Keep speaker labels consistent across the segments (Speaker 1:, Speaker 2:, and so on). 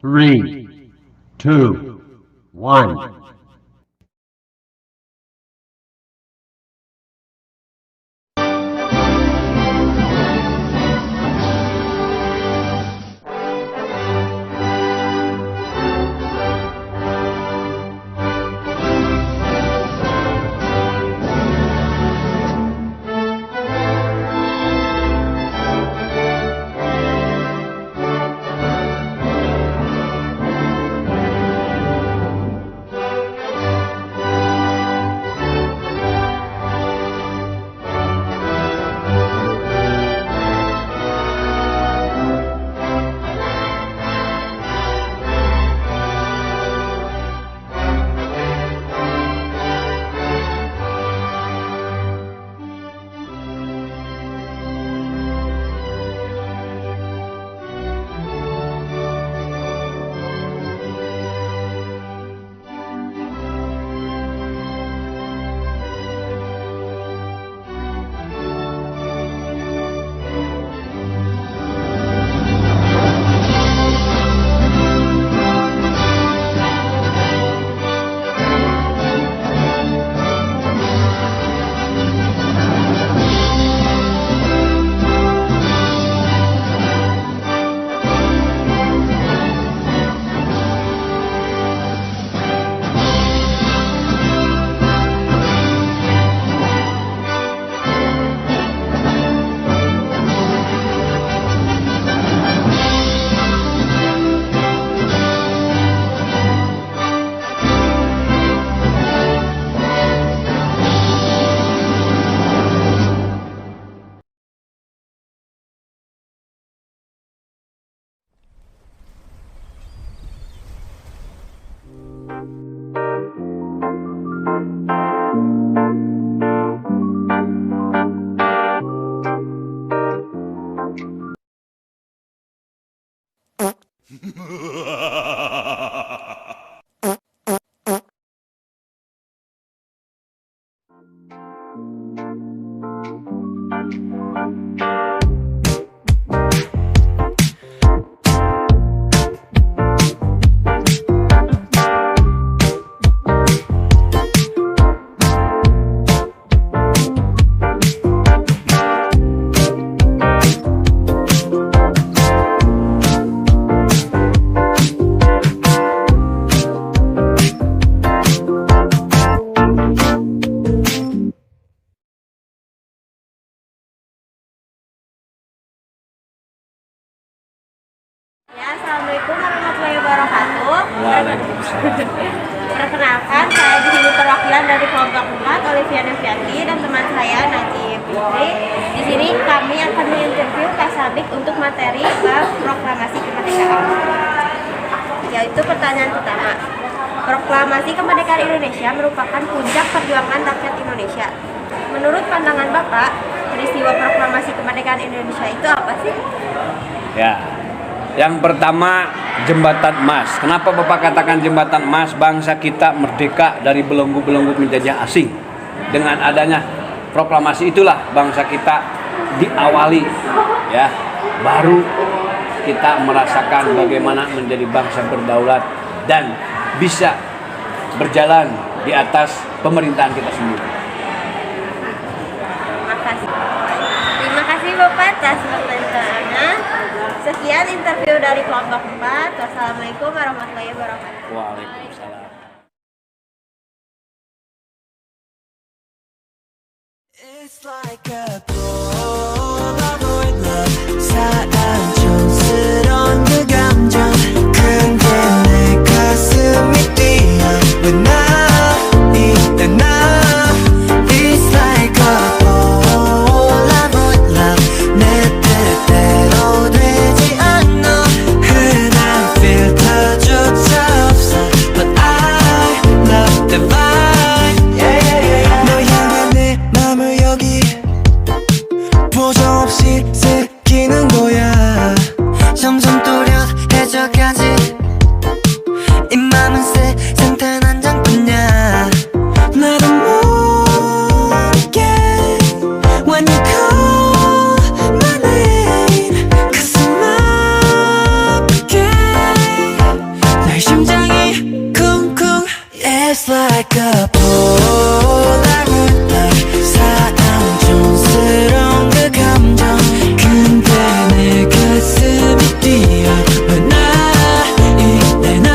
Speaker 1: 3, 2, 1.
Speaker 2: Assalamualaikum warahmatullahi wabarakatuh.
Speaker 3: Waalaikumsalam.
Speaker 2: Perkenalkan, saya di sini perwakilan dari kelompok 4, Olivia Nevianti, dan teman saya Najib Fitri. Di sini kami akan menginterview Kak Sabik untuk materi bab proklamasi kemerdekaan. Yaitu pertanyaan pertama. Proklamasi kemerdekaan Indonesia merupakan puncak perjuangan rakyat Indonesia. Menurut pandangan Bapak, peristiwa proklamasi kemerdekaan Indonesia itu apa sih?
Speaker 3: Ya. Yang pertama, jembatan emas. Kenapa Bapak katakan jembatan emas? Bangsa kita merdeka dari belenggu-belenggu penjajah asing. Dengan adanya proklamasi itulah bangsa kita diawali, ya. Baru kita merasakan bagaimana menjadi bangsa berdaulat dan bisa berjalan di atas pemerintahan kita sendiri.
Speaker 2: Terima kasih Bapak atas pertanyaannya. Sekian interview dari kelompok 4. Wassalamualaikum warahmatullahi wabarakatuh.
Speaker 3: Waalaikumsalam.
Speaker 4: It's like a Polaroid love. 사랑 촌스러운 그 감정. 근데 내 가슴이 뛰어. When 일어나. It's like a Polaroid love. 내 뜻대로 되지 않아. 흔한 필터조차 없어. But I love the vibe. 너 향한 내 맘을 여기 쿵쿵 It's like a Polaroid light 사랑촌스러운 그 감정 근데 내 가슴이 뛰어 왜 나 이래 나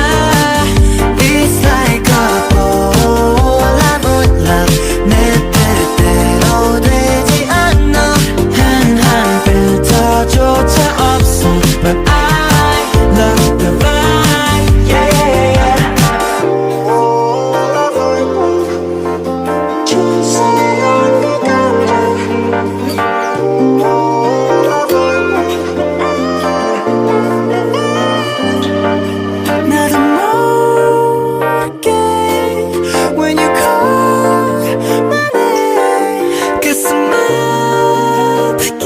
Speaker 4: It's like a Polaroid love 내 뜻대로 되지 않아 한한 필터조차 없어 But I love the vibe Yeah yeah yeah 촌스러운 그 감정 나도 모르게 When you call my name 가슴 아프게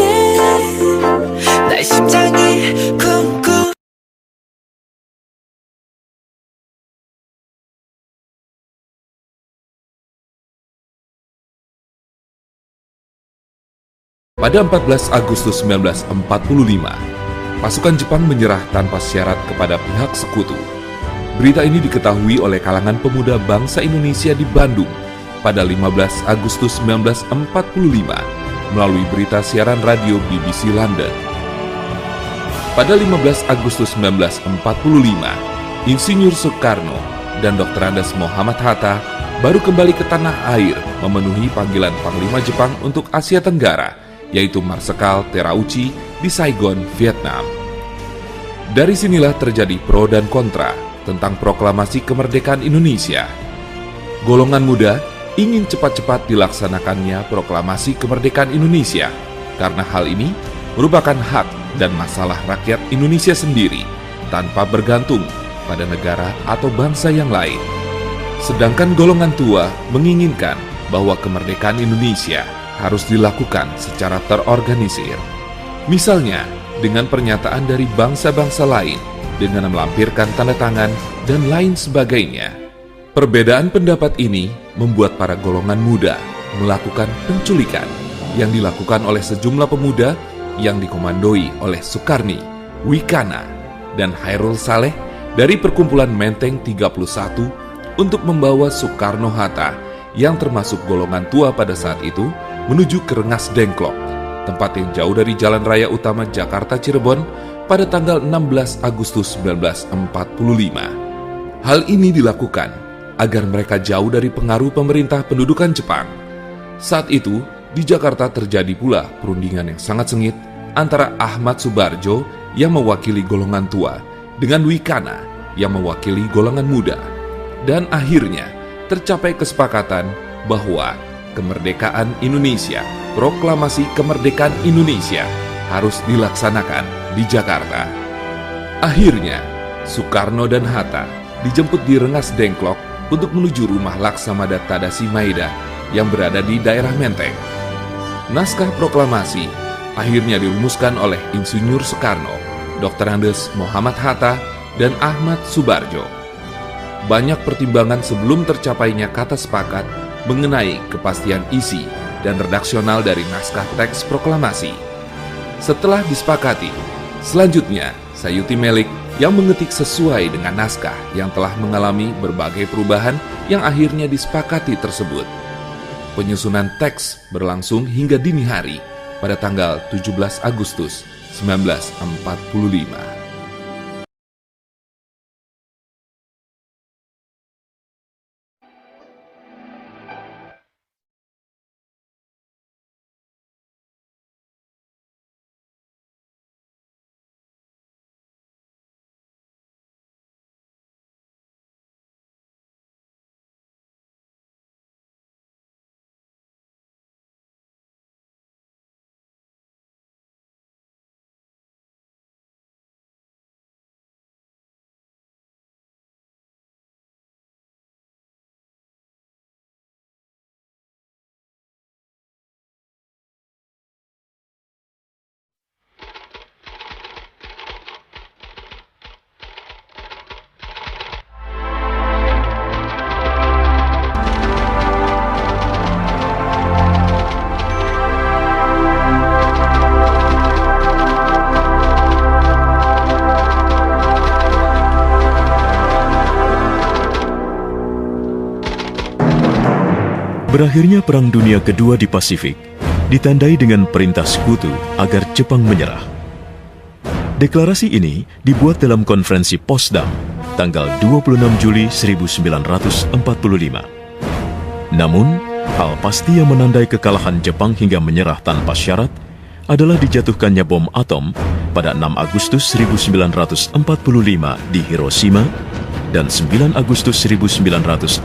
Speaker 4: 내 심장이 쿵쿵
Speaker 5: Pada 14 Agustus 1945, pasukan Jepang menyerah tanpa syarat kepada pihak sekutu. Berita ini diketahui oleh kalangan pemuda bangsa Indonesia di Bandung pada 15 Agustus 1945 melalui berita siaran radio BBC London. Pada 15 Agustus 1945, Insinyur Soekarno dan Dr. Andes Muhammad Hatta baru kembali ke tanah air memenuhi panggilan Panglima Jepang untuk Asia Tenggara, yaitu Marsekal Terauchi di Saigon, Vietnam. Dari sinilah terjadi pro dan kontra tentang proklamasi kemerdekaan Indonesia. Golongan muda ingin cepat-cepat dilaksanakannya proklamasi kemerdekaan Indonesia, karena hal ini merupakan hak dan masalah rakyat Indonesia sendiri, tanpa bergantung pada negara atau bangsa yang lain. Sedangkan golongan tua menginginkan bahwa kemerdekaan Indonesia harus dilakukan secara terorganisir. Misalnya, dengan pernyataan dari bangsa-bangsa lain, dengan melampirkan tanda tangan, dan lain sebagainya. Perbedaan pendapat ini membuat para golongan muda melakukan penculikan yang dilakukan oleh sejumlah pemuda yang dikomandoi oleh Sukarni, Wikana, dan Hairul Saleh dari perkumpulan Menteng 31 untuk membawa Soekarno-Hatta yang termasuk golongan tua pada saat itu menuju ke Rengas Dengklok, tempat yang jauh dari jalan raya utama Jakarta Cirebon pada tanggal 16 Agustus 1945. Hal ini dilakukan agar mereka jauh dari pengaruh pemerintah pendudukan Jepang. Saat itu, di Jakarta terjadi pula perundingan yang sangat sengit antara Ahmad Subarjo yang mewakili golongan tua dengan Wikana yang mewakili golongan muda. Dan akhirnya tercapai kesepakatan bahwa kemerdekaan Indonesia, proklamasi kemerdekaan Indonesia harus dilaksanakan di Jakarta. Akhirnya, Soekarno dan Hatta dijemput di Rengas Dengklok untuk menuju rumah Laksamada Tadashi Maeda yang berada di daerah Menteng. Naskah proklamasi akhirnya dirumuskan oleh Insinyur Soekarno, Dr. Andes Muhammad Hatta, dan Ahmad Subarjo. Banyak pertimbangan sebelum tercapainya kata sepakat mengenai kepastian isi dan redaksional dari naskah teks proklamasi. Setelah disepakati, selanjutnya Sayuti Melik yang mengetik sesuai dengan naskah yang telah mengalami berbagai perubahan yang akhirnya disepakati tersebut. Penyusunan teks berlangsung hingga dini hari pada tanggal 17 Agustus 1945.
Speaker 6: Berakhirnya Perang Dunia Kedua di Pasifik ditandai dengan perintah Sekutu agar Jepang menyerah. Deklarasi ini dibuat dalam konferensi Potsdam tanggal 26 Juli 1945. Namun, hal pasti yang menandai kekalahan Jepang hingga menyerah tanpa syarat adalah dijatuhkannya bom atom pada 6 Agustus 1945 di Hiroshima dan 9 Agustus 1945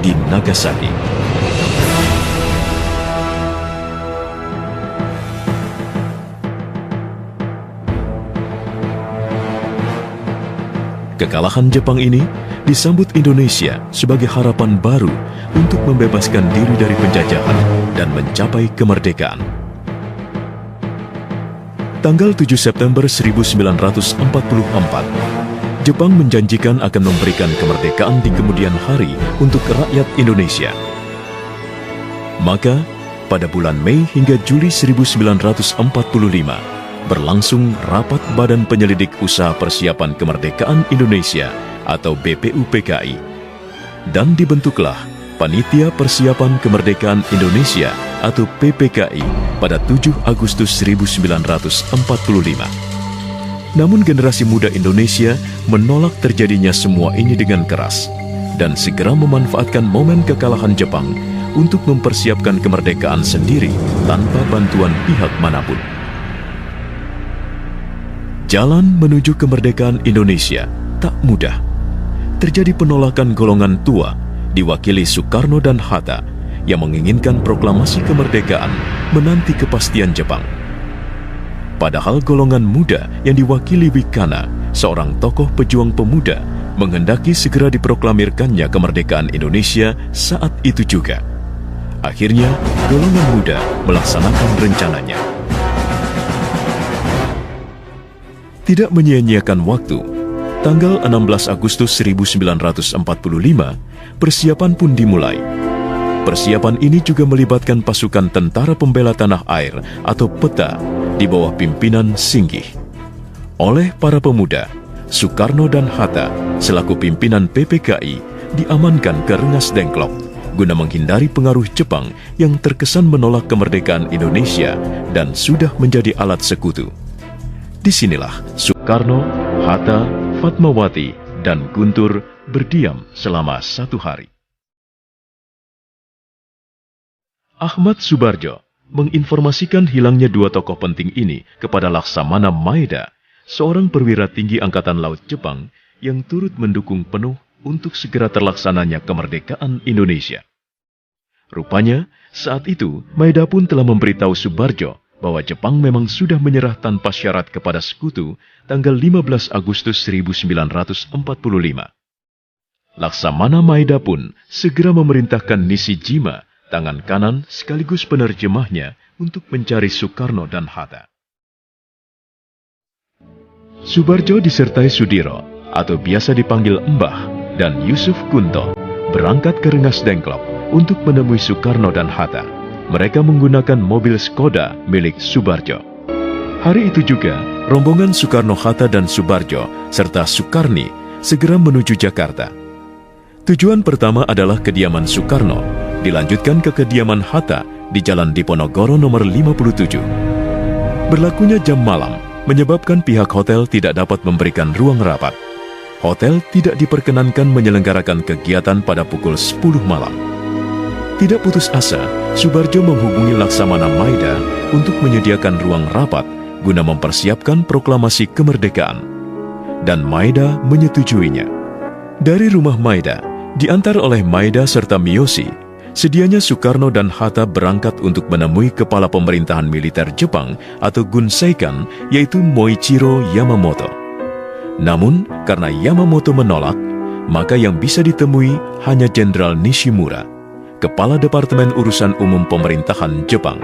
Speaker 6: di Nagasaki. Kekalahan Jepang ini disambut Indonesia sebagai harapan baru untuk membebaskan diri dari penjajahan dan mencapai kemerdekaan. Tanggal 7 September 1944, Jepang menjanjikan akan memberikan kemerdekaan di kemudian hari untuk rakyat Indonesia. Maka, pada bulan Mei hingga Juli 1945, berlangsung rapat Badan Penyelidik Usaha Persiapan Kemerdekaan Indonesia atau BPUPKI, dan dibentuklah Panitia Persiapan Kemerdekaan Indonesia atau PPKI pada 7 Agustus 1945. Namun generasi muda Indonesia menolak terjadinya semua ini dengan keras dan segera memanfaatkan momen kekalahan Jepang untuk mempersiapkan kemerdekaan sendiri tanpa bantuan pihak manapun. Jalan menuju kemerdekaan Indonesia tak mudah. Terjadi penolakan golongan tua diwakili Soekarno dan Hatta yang menginginkan proklamasi kemerdekaan menanti kepastian Jepang. Padahal golongan muda yang diwakili Wikana, seorang tokoh pejuang pemuda, menghendaki segera diproklamirkannya kemerdekaan Indonesia saat itu juga. Akhirnya, golongan muda melaksanakan rencananya. Tidak menyia-nyiakan waktu, tanggal 16 Agustus 1945, persiapan pun dimulai. Persiapan ini juga melibatkan pasukan Tentara Pembela Tanah Air atau PETA di bawah pimpinan Singgih. Oleh para pemuda, Soekarno dan Hatta selaku pimpinan PPKI diamankan ke Rengas Dengklok guna menghindari pengaruh Jepang yang terkesan menolak kemerdekaan Indonesia dan sudah menjadi alat sekutu. Disinilah Soekarno, Hatta, Fatmawati, dan Guntur berdiam selama 1 hari. Ahmad Subarjo menginformasikan hilangnya 2 tokoh penting ini kepada Laksamana Maeda, seorang perwira tinggi Angkatan Laut Jepang yang turut mendukung penuh untuk segera terlaksananya kemerdekaan Indonesia. Rupanya, saat itu Maeda pun telah memberitahu Subarjo bahwa Jepang memang sudah menyerah tanpa syarat kepada sekutu tanggal 15 Agustus 1945. Laksamana Maeda pun segera memerintahkan Nishijima, tangan kanan sekaligus penerjemahnya, untuk mencari Soekarno dan Hatta. Subarjo disertai Sudiro, atau biasa dipanggil Mbah, dan Yusuf Kunto, berangkat ke Rengas Dengklok untuk menemui Soekarno dan Hatta. Mereka menggunakan mobil Skoda milik Subarjo. Hari itu juga, rombongan Soekarno-Hatta dan Subarjo, serta Sukarni, segera menuju Jakarta. Tujuan pertama adalah kediaman Soekarno, dilanjutkan ke kediaman Hatta di Jalan Diponegoro nomor 57. Berlakunya jam malam menyebabkan pihak hotel tidak dapat memberikan ruang rapat. Hotel tidak diperkenankan menyelenggarakan kegiatan pada pukul 10 malam. Tidak putus asa, Subarjo menghubungi Laksamana Maeda untuk menyediakan ruang rapat guna mempersiapkan proklamasi kemerdekaan. Dan Maeda menyetujuinya. Dari rumah Maeda, diantar oleh Maeda serta Miyoshi, sedianya Soekarno dan Hatta berangkat untuk menemui kepala pemerintahan militer Jepang atau Gunseikan, yaitu Moichiro Yamamoto. Namun, karena Yamamoto menolak, maka yang bisa ditemui hanya Jenderal Nishimura, Kepala Departemen Urusan Umum Pemerintahan Jepang.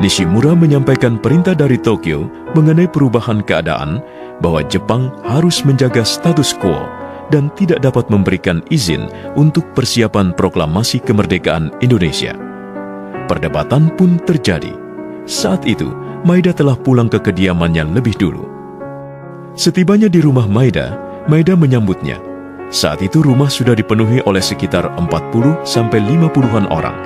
Speaker 6: Nishimura menyampaikan perintah dari Tokyo mengenai perubahan keadaan bahwa Jepang harus menjaga status quo dan tidak dapat memberikan izin untuk persiapan proklamasi kemerdekaan Indonesia. Perdebatan pun terjadi. Saat itu, Maeda telah pulang ke kediamannya lebih dulu. Setibanya di rumah Maeda, Maeda menyambutnya. Saat itu rumah sudah dipenuhi oleh sekitar 40-50-an orang.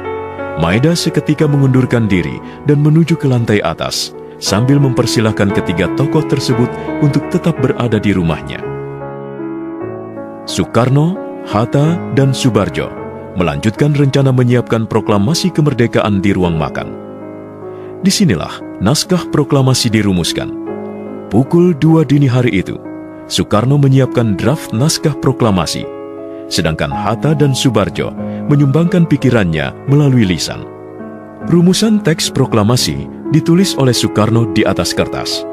Speaker 6: Maeda seketika mengundurkan diri dan menuju ke lantai atas, sambil mempersilahkan ketiga tokoh tersebut untuk tetap berada di rumahnya. Soekarno, Hatta, dan Soebardjo melanjutkan rencana menyiapkan proklamasi kemerdekaan di ruang makan. Disinilah naskah proklamasi dirumuskan. Pukul 2 dini hari itu, Soekarno menyiapkan draft naskah proklamasi, sedangkan Hatta dan Soebardjo menyumbangkan pikirannya melalui lisan. Rumusan teks proklamasi ditulis oleh Soekarno di atas kertas.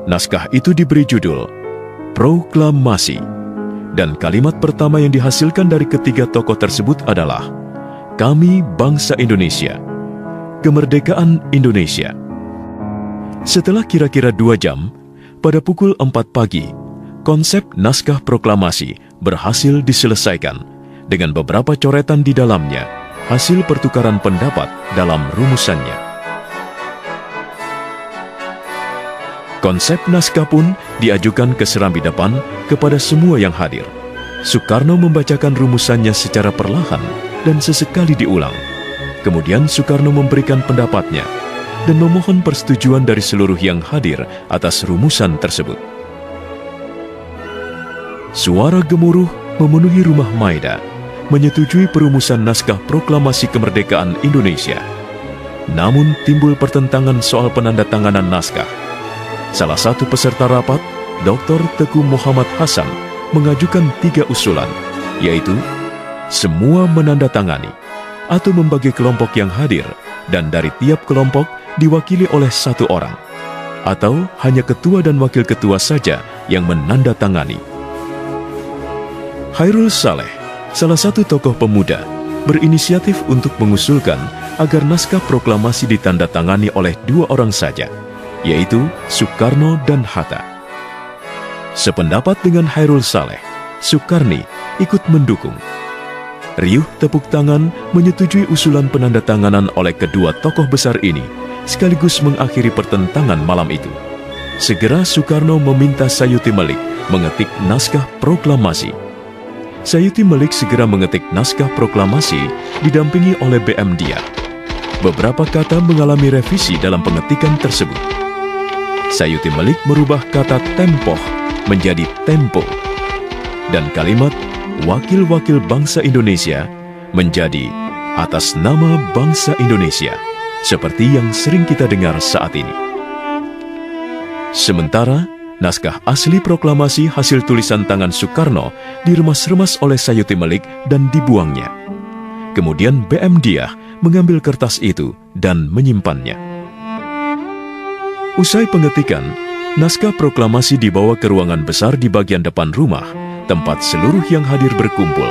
Speaker 6: Naskah itu diberi judul Proklamasi, dan kalimat pertama yang dihasilkan dari ketiga tokoh tersebut adalah "Kami bangsa Indonesia, kemerdekaan Indonesia." Setelah kira-kira 2 jam, pada pukul 4 pagi, konsep naskah proklamasi berhasil diselesaikan dengan beberapa coretan di dalamnya, hasil pertukaran pendapat dalam rumusannya. Konsep naskah pun diajukan ke serambi depan kepada semua yang hadir. Soekarno membacakan rumusannya secara perlahan dan sesekali diulang. Kemudian Soekarno memberikan pendapatnya dan memohon persetujuan dari seluruh yang hadir atas rumusan tersebut. Suara gemuruh memenuhi rumah Maeda, menyetujui perumusan naskah proklamasi kemerdekaan Indonesia. Namun timbul pertentangan soal penandatanganan naskah. Salah satu peserta rapat, Dr. Teguh Muhammad Hasan, mengajukan 3 usulan, yaitu semua menandatangani, atau membagi kelompok yang hadir, dan dari tiap kelompok diwakili oleh 1 orang, atau hanya ketua dan wakil ketua saja yang menandatangani. Hairul Saleh, salah satu tokoh pemuda, berinisiatif untuk mengusulkan agar naskah proklamasi ditandatangani oleh 2 orang saja, yaitu Soekarno dan Hatta. Sependapat dengan Hairul Saleh, Soekarni ikut mendukung. Riuh tepuk tangan menyetujui usulan penandatanganan oleh kedua tokoh besar ini, sekaligus mengakhiri pertentangan malam itu. Segera Soekarno meminta Sayuti Melik mengetik naskah proklamasi. Sayuti Melik segera mengetik naskah proklamasi didampingi oleh BM Dia. Beberapa kata mengalami revisi dalam pengetikan tersebut. Sayuti Melik merubah kata tempoh menjadi tempo, dan kalimat wakil-wakil bangsa Indonesia menjadi atas nama bangsa Indonesia, seperti yang sering kita dengar saat ini. Sementara, naskah asli proklamasi hasil tulisan tangan Soekarno diremas-remas oleh Sayuti Melik dan dibuangnya. Kemudian BM Dia mengambil kertas itu dan menyimpannya. Usai pengetikan, naskah proklamasi dibawa ke ruangan besar di bagian depan rumah, tempat seluruh yang hadir berkumpul,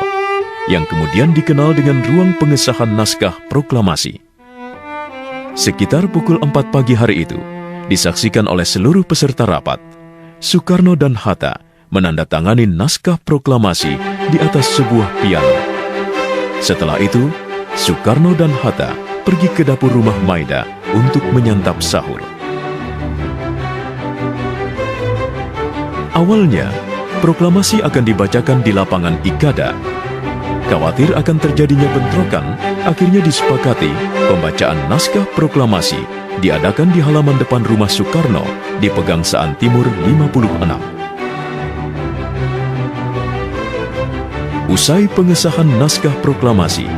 Speaker 6: yang kemudian dikenal dengan ruang pengesahan naskah proklamasi. Sekitar pukul 4 pagi hari itu, disaksikan oleh seluruh peserta rapat, Soekarno dan Hatta menandatangani naskah proklamasi di atas sebuah piano. Setelah itu, Soekarno dan Hatta pergi ke dapur rumah Maeda untuk menyantap sahur. Awalnya, proklamasi akan dibacakan di lapangan Ikada. Khawatir akan terjadinya bentrokan, akhirnya disepakati pembacaan naskah proklamasi diadakan di halaman depan rumah Soekarno di Pegangsaan Timur 56. Usai pengesahan naskah proklamasi,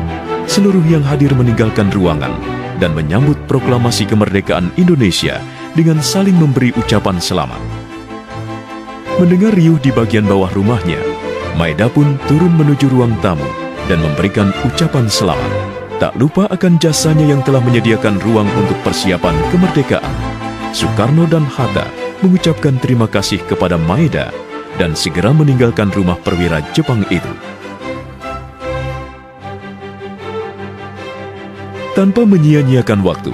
Speaker 6: seluruh yang hadir meninggalkan ruangan dan menyambut proklamasi kemerdekaan Indonesia dengan saling memberi ucapan selamat. Mendengar riuh di bagian bawah rumahnya, Maeda pun turun menuju ruang tamu dan memberikan ucapan selamat. Tak lupa akan jasanya yang telah menyediakan ruang untuk persiapan kemerdekaan. Soekarno dan Hatta mengucapkan terima kasih kepada Maeda dan segera meninggalkan rumah perwira Jepang itu. Tanpa menyia-nyiakan waktu,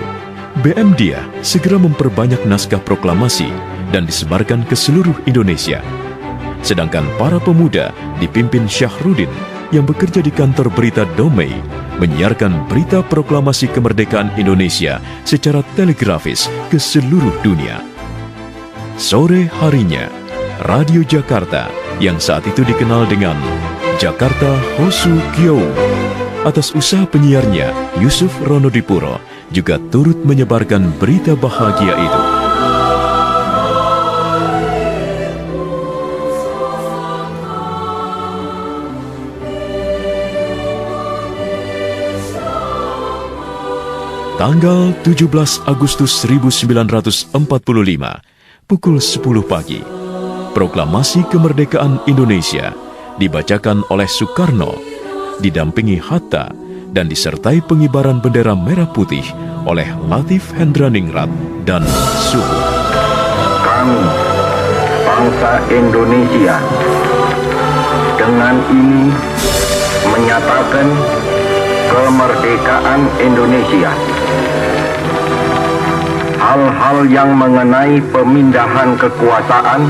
Speaker 6: BM Dia segera memperbanyak naskah proklamasi dan disebarkan ke seluruh Indonesia. Sedangkan para pemuda dipimpin Syahrudin yang bekerja di kantor berita Domei menyiarkan berita proklamasi kemerdekaan Indonesia secara telegrafis ke seluruh dunia. Sore harinya, Radio Jakarta yang saat itu dikenal dengan Jakarta Hosu Kyou. Atas usaha penyiarnya, Yusuf Ronodipuro juga turut menyebarkan berita bahagia itu. Tanggal 17 Agustus 1945, pukul 10 pagi, Proklamasi Kemerdekaan Indonesia dibacakan oleh Soekarno, didampingi Hatta, dan disertai pengibaran bendera merah putih oleh Latif Hendraningrat dan Suhut.
Speaker 7: Kami, bangsa Indonesia, dengan ini menyatakan kemerdekaan Indonesia. Hal-hal yang mengenai pemindahan kekuasaan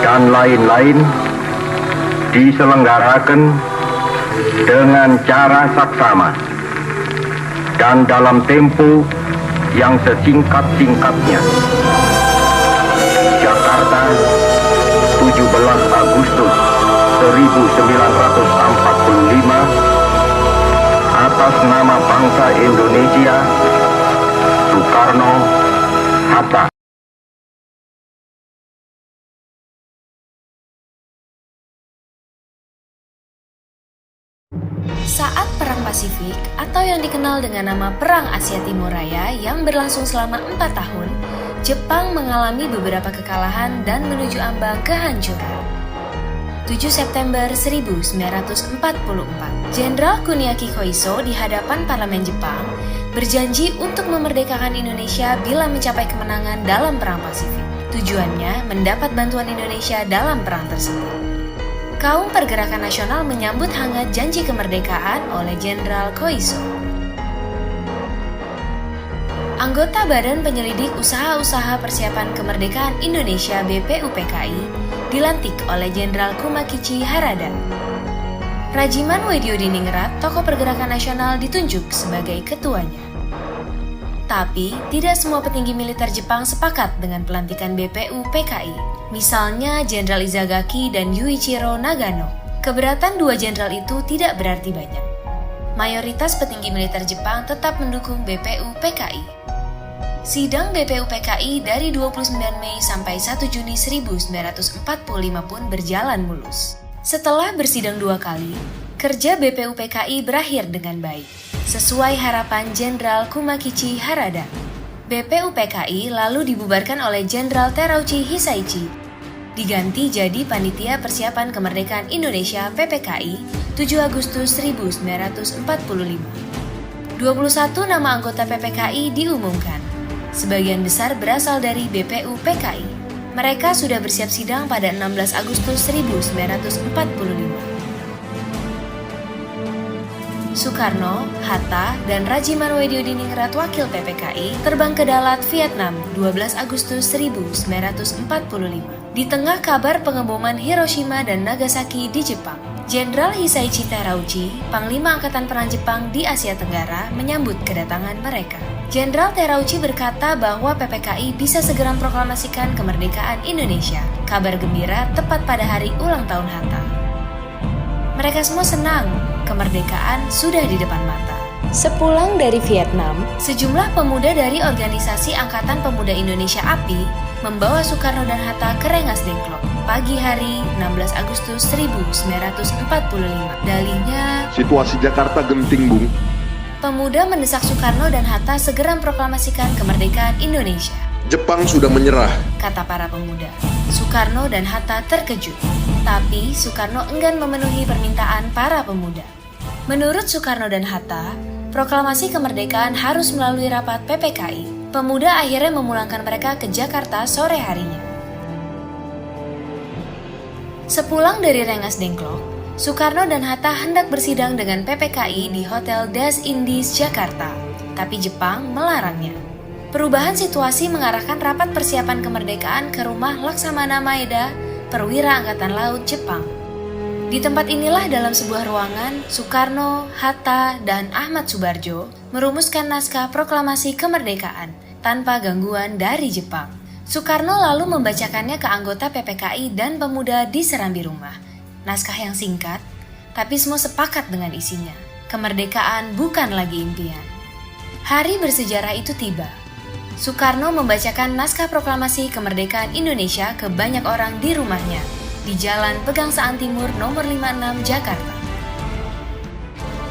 Speaker 7: dan lain-lain diselenggarakan dengan cara saksama dan dalam tempo yang sesingkat-singkatnya. Jakarta, 17 Agustus 1945, atas nama bangsa Indonesia, Soekarno, Hatta.
Speaker 8: Saat Perang Pasifik atau yang dikenal dengan nama Perang Asia Timur Raya yang berlangsung selama 4 tahun, Jepang mengalami beberapa kekalahan dan menuju ambang kehancuran. 7 September 1944, Jenderal Kuniaki Koiso di hadapan parlemen Jepang berjanji untuk memerdekakan Indonesia bila mencapai kemenangan dalam Perang Pasifik. Tujuannya mendapat bantuan Indonesia dalam perang tersebut. Kaum Pergerakan Nasional menyambut hangat janji kemerdekaan oleh Jenderal Koiso. Anggota Badan Penyelidik Usaha-Usaha Persiapan Kemerdekaan Indonesia BPUPKI dilantik oleh Jenderal Kumakichi Harada. Rajiman Wediodiningrat, tokoh pergerakan nasional, ditunjuk sebagai ketuanya. Tapi, tidak semua petinggi militer Jepang sepakat dengan pelantikan BPUPKI. Misalnya Jenderal Izagaki dan Yuichiro Nagano. Keberatan dua jenderal itu tidak berarti banyak. Mayoritas petinggi militer Jepang tetap mendukung BPUPKI. Sidang BPUPKI dari 29 Mei sampai 1 Juni 1945 pun berjalan mulus. Setelah bersidang 2 kali, kerja BPUPKI berakhir dengan baik, sesuai harapan Jenderal Kumakichi Harada. BPUPKI lalu dibubarkan oleh Jenderal Terauchi Hisaichi, diganti jadi Panitia Persiapan Kemerdekaan Indonesia PPKI 7 Agustus 1945. 21 nama anggota PPKI diumumkan. Sebagian besar berasal dari BPUPKI. Mereka sudah bersiap sidang pada 16 Agustus 1945. Soekarno, Hatta, dan Rajiman Wediodiningrat wakil PPKI terbang ke Dalat, Vietnam 12 Agustus 1945. Di tengah kabar pengeboman Hiroshima dan Nagasaki di Jepang, Jenderal Hisaichi Terauchi, Panglima Angkatan Perang Jepang di Asia Tenggara, menyambut kedatangan mereka. Jenderal Terauchi berkata bahwa PPKI bisa segera memproklamasikan kemerdekaan Indonesia. Kabar gembira tepat pada hari ulang tahun Hatta. Mereka semua senang, kemerdekaan sudah di depan mata. Sepulang dari Vietnam, sejumlah pemuda dari organisasi Angkatan Pemuda Indonesia API membawa Soekarno dan Hatta ke Rengas Dengklok pagi hari 16 Agustus 1945. Dalihnya,
Speaker 9: situasi Jakarta genting, Bung.
Speaker 8: Pemuda mendesak Soekarno dan Hatta segera memproklamasikan kemerdekaan Indonesia.
Speaker 9: Jepang sudah menyerah,
Speaker 8: kata para pemuda. Soekarno dan Hatta terkejut, tapi Soekarno enggan memenuhi permintaan para pemuda. Menurut Soekarno dan Hatta, proklamasi kemerdekaan harus melalui rapat PPKI. Pemuda akhirnya memulangkan mereka ke Jakarta sore harinya. Sepulang dari Rengas Dengklok, Soekarno dan Hatta hendak bersidang dengan PPKI di Hotel Des Indies, Jakarta, tapi Jepang melarangnya. Perubahan situasi mengarahkan rapat persiapan kemerdekaan ke rumah Laksamana Maeda, perwira Angkatan Laut Jepang. Di tempat inilah dalam sebuah ruangan, Soekarno, Hatta, dan Ahmad Subarjo merumuskan naskah proklamasi kemerdekaan tanpa gangguan dari Jepang. Soekarno lalu membacakannya ke anggota PPKI dan pemuda di serambi rumah. Naskah yang singkat, tapi semua sepakat dengan isinya. Kemerdekaan bukan lagi impian. Hari bersejarah itu tiba. Soekarno membacakan naskah proklamasi kemerdekaan Indonesia ke banyak orang di rumahnya, di Jalan Pegangsaan Timur nomor 56 Jakarta.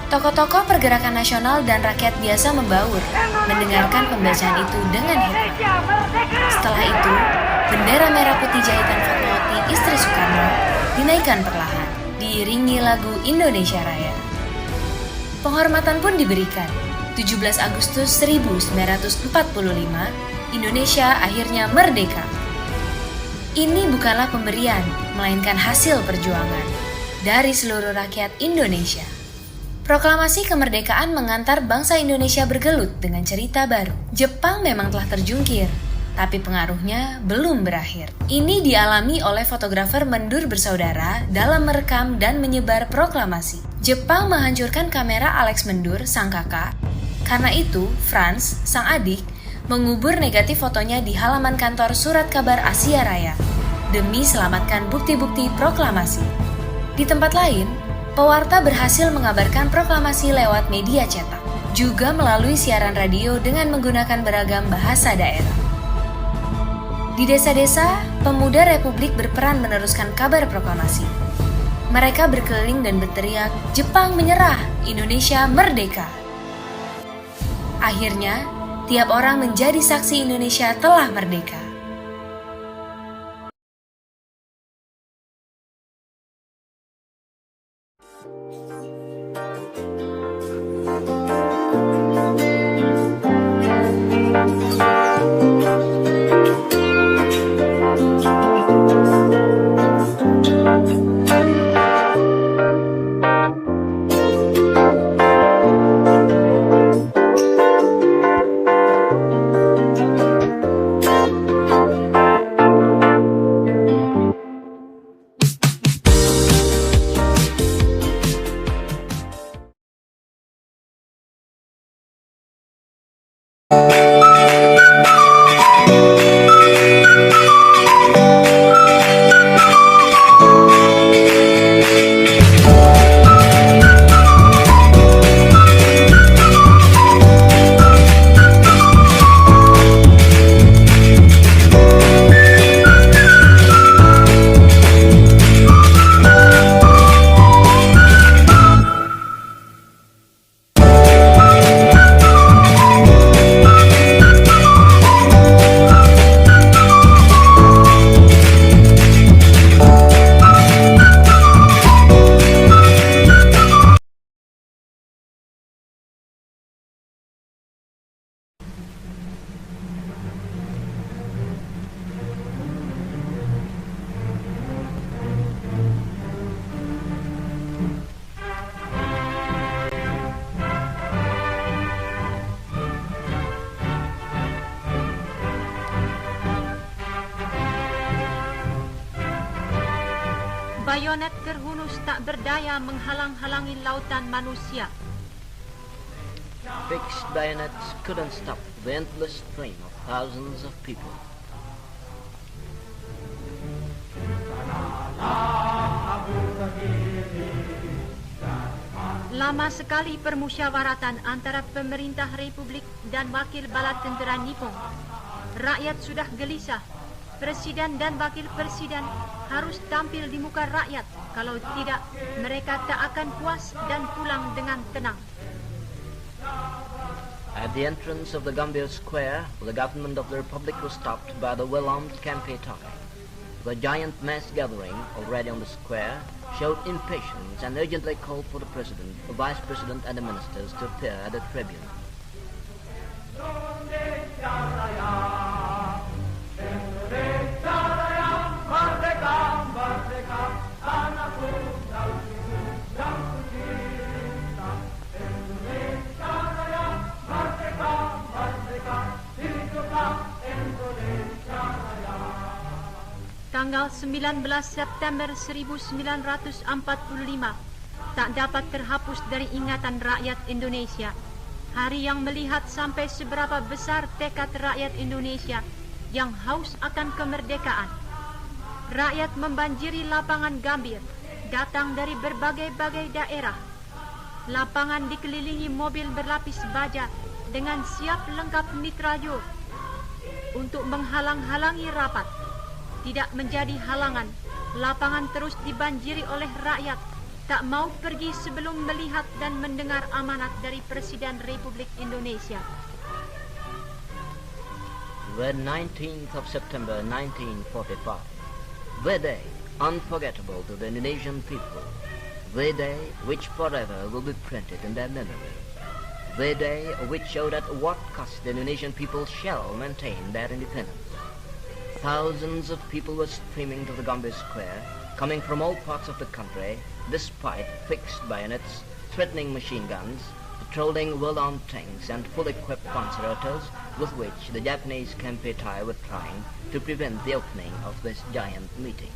Speaker 8: Tokoh-tokoh pergerakan nasional dan rakyat biasa membaur, mendengarkan pembacaan itu dengan hikmat. Setelah itu, bendera merah putih jahitan Fatmawati istri Soekarno dinaikkan perlahan, diiringi lagu Indonesia Raya. Penghormatan pun diberikan. 17 Agustus 1945, Indonesia akhirnya merdeka. Ini bukanlah pemberian, melainkan hasil perjuangan dari seluruh rakyat Indonesia. Proklamasi kemerdekaan mengantar bangsa Indonesia bergelut dengan cerita baru. Jepang memang telah terjungkir, tapi pengaruhnya belum berakhir. Ini dialami oleh fotografer Mendur bersaudara dalam merekam dan menyebar proklamasi. Jepang menghancurkan kamera Alex Mendur, sang kakak. Karena itu, Franz, sang adik, mengubur negatif fotonya di halaman kantor Surat Kabar Asia Raya demi selamatkan bukti-bukti proklamasi. Di tempat lain, pewarta berhasil mengabarkan proklamasi lewat media cetak, juga melalui siaran radio dengan menggunakan beragam bahasa daerah. Di desa-desa, pemuda Republik berperan meneruskan kabar proklamasi. Mereka berkeliling dan berteriak, "Jepang menyerah, Indonesia merdeka." Akhirnya, tiap orang menjadi saksi Indonesia telah merdeka.
Speaker 10: Bayonet terhunus tak berdaya menghalang-halangi lautan manusia.
Speaker 11: Fixed bayonets couldn't stop the endless stream of thousands of people.
Speaker 10: Lama sekali permusyawaratan antara pemerintah Republik dan wakil bala tentera Nippon. Rakyat sudah gelisah. Presiden dan wakil presiden harus tampil di muka rakyat. Kalau tidak, mereka tak akan puas dan pulang dengan tenang.
Speaker 11: At the entrance of the Gambir Square, the government of the Republic was stopped by the well-armed Kampetai. The giant mass gathering already on the square showed impatience and urgently called for the president, the vice president and the ministers to appear at the tribune.
Speaker 10: Tanggal 19 September 1945 tak dapat terhapus dari ingatan rakyat Indonesia. Hari yang melihat sampai seberapa besar tekad rakyat Indonesia yang haus akan kemerdekaan. Rakyat membanjiri lapangan Gambir, datang dari berbagai-bagai daerah. Lapangan dikelilingi mobil berlapis baja dengan siap lengkap mitraljur untuk menghalang-halangi rapat. Tidak menjadi halangan, lapangan terus dibanjiri oleh rakyat, tak mau pergi sebelum melihat dan mendengar amanat dari Presiden Republik Indonesia.
Speaker 11: The 19th of September 1945, the day unforgettable to the Indonesian people, the day which forever will be printed in their memory, the day which showed at what cost the Indonesian people shall maintain their independence. Thousands of people were streaming to the Gambir Square, coming from all parts of the country, despite fixed bayonets, threatening machine guns, patrolling well-armed tanks and full-equipped panzer autos with which the Japanese Kempeitai were trying to prevent the opening of this giant meeting.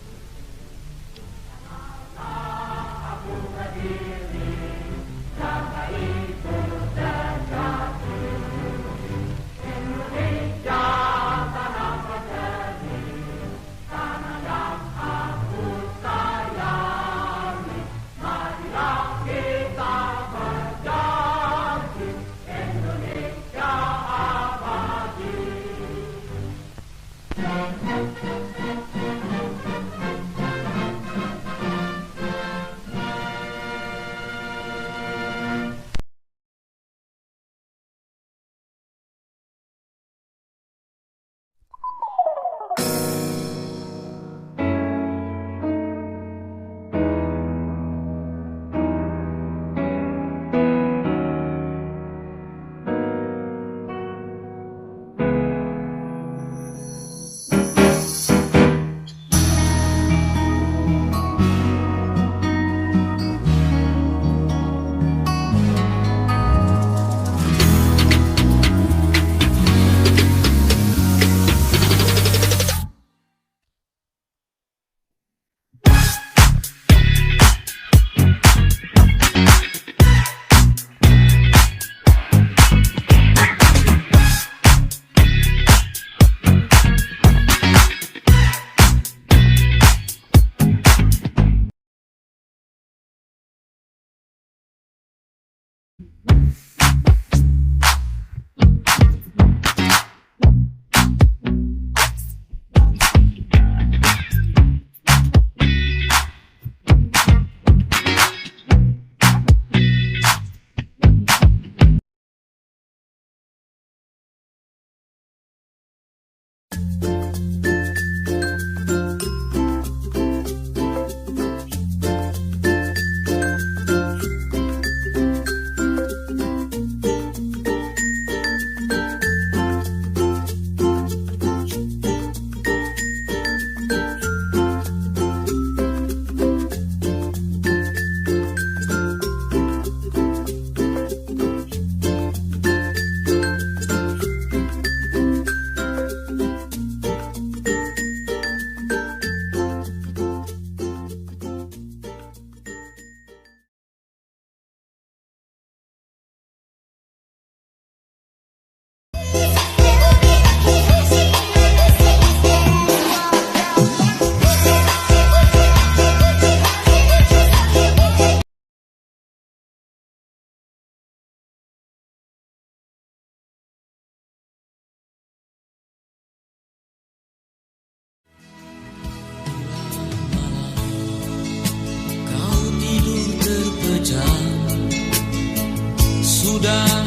Speaker 4: Sudah